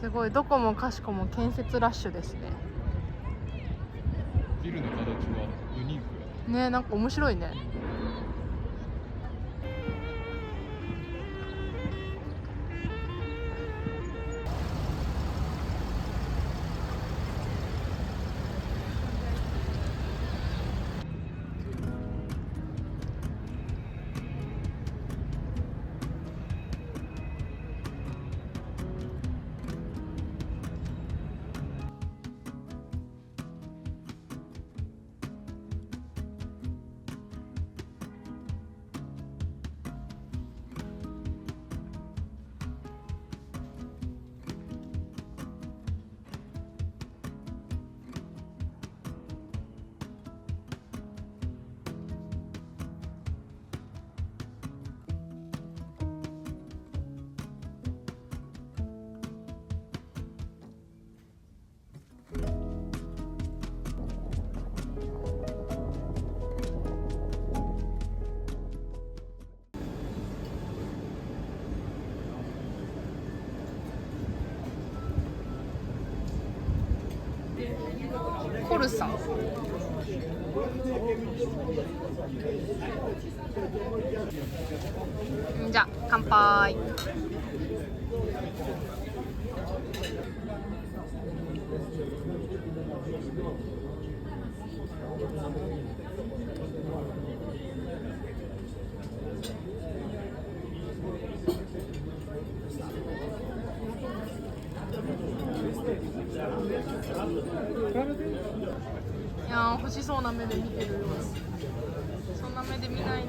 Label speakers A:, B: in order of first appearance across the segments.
A: すごい、どこもかしこも建設ラッシュですね。
B: ビルの形はユニーク
A: ね、なんか面白いね。コルサ。じゃあ乾杯。いやー、欲しそうな目で見てるよ。そんな目で見ないで。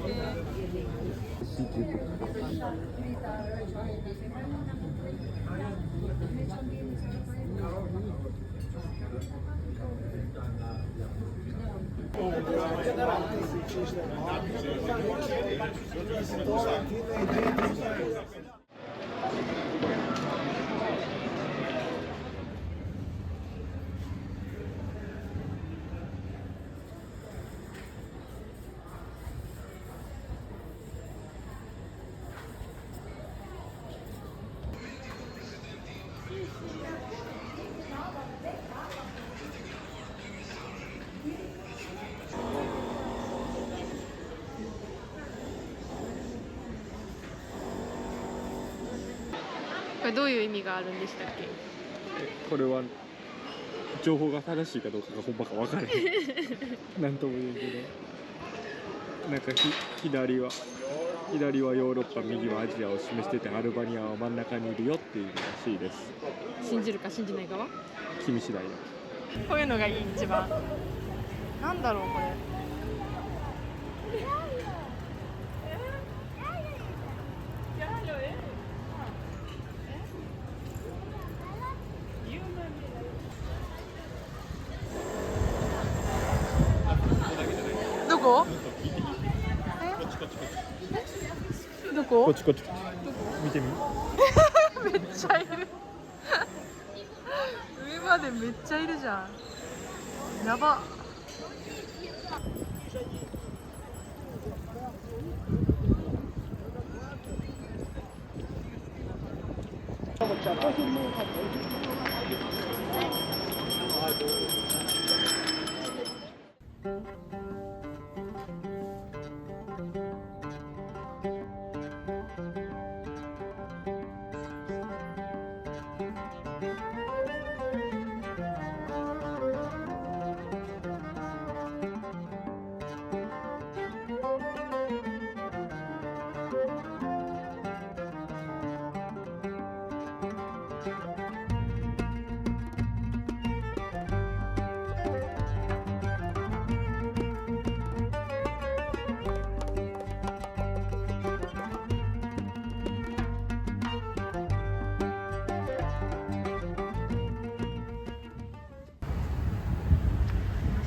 A: これどういう意味があるんでしたっけ？
B: これは情報が正しいかどうかがほんまか分からへんなんとも言うけど、なんか左はヨーロッパ、右はアジアを示してて、アルバニアは真ん中にいるよっていう意味らしいです。
A: 信じるか信じないかは
B: 君次第だ。
A: こういうのがいい、一番。なんだろうこれ。どこ？どこ？
B: こっち見てみ。
A: めっちゃいる。上までめっちゃいるじゃん。やば。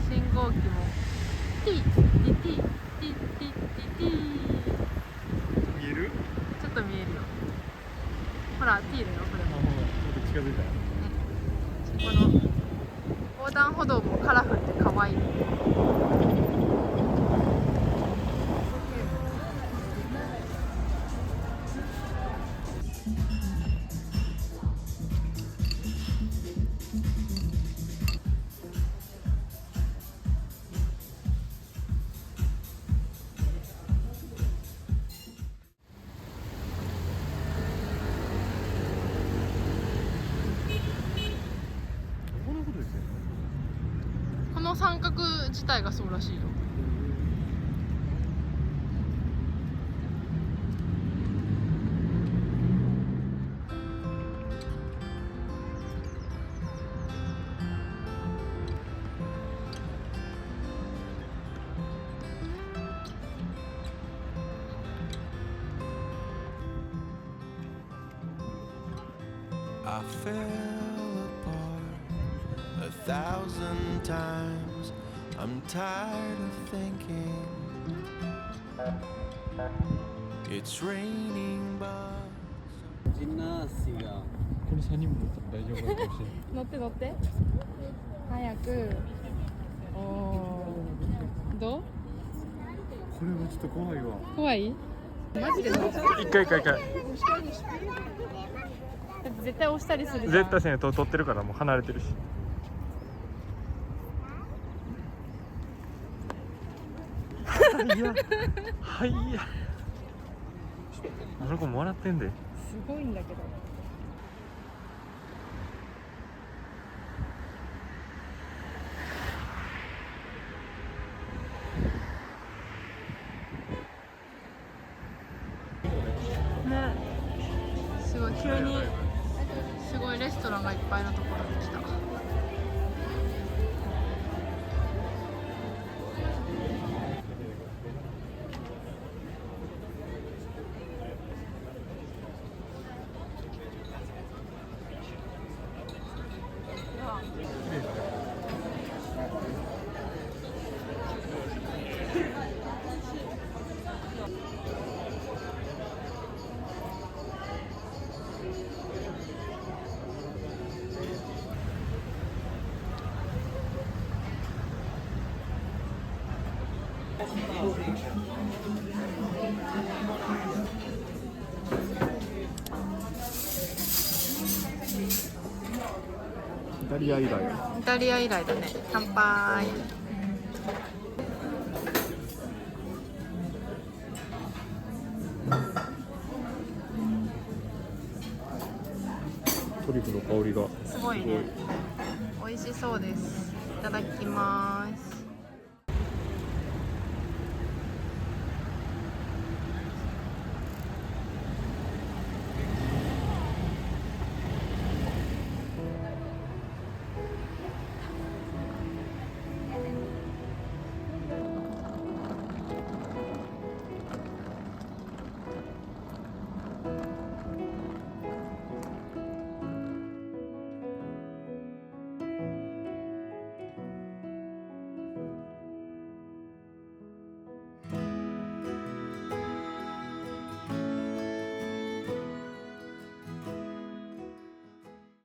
A: 信号機もティーティティティティティティティ。
B: 見える？
A: ちょっと見えるよ。ほら、ティーだよ、これも。
B: ちょっと近づいたら。
A: この段歩道もカラフルで可愛い。この三角自体がそうらしいよ。
C: I fell apart 1,000 times. I'm tired of thinking it's raining but
D: ジンナーシーが
B: この3人も乗ったら大丈夫かもしれない。
A: 乗って乗って早く。おおどう？
B: これはちょっと怖いわ。
A: 怖い？マジで乗っちゃう。
B: 一回。
A: だって絶対押したりするじゃん。
B: 絶対せんと撮ってるからもう離れてるし。はいや。あの子も笑ってんで。
A: すごいんだけど。ね、すごい急にすごいレストランがいっぱいのところに来た。
B: イタリア以来。
A: イタリア以来だね。乾杯。
B: トリュフの香りが
A: すごいね。美味しそうです。いただきます。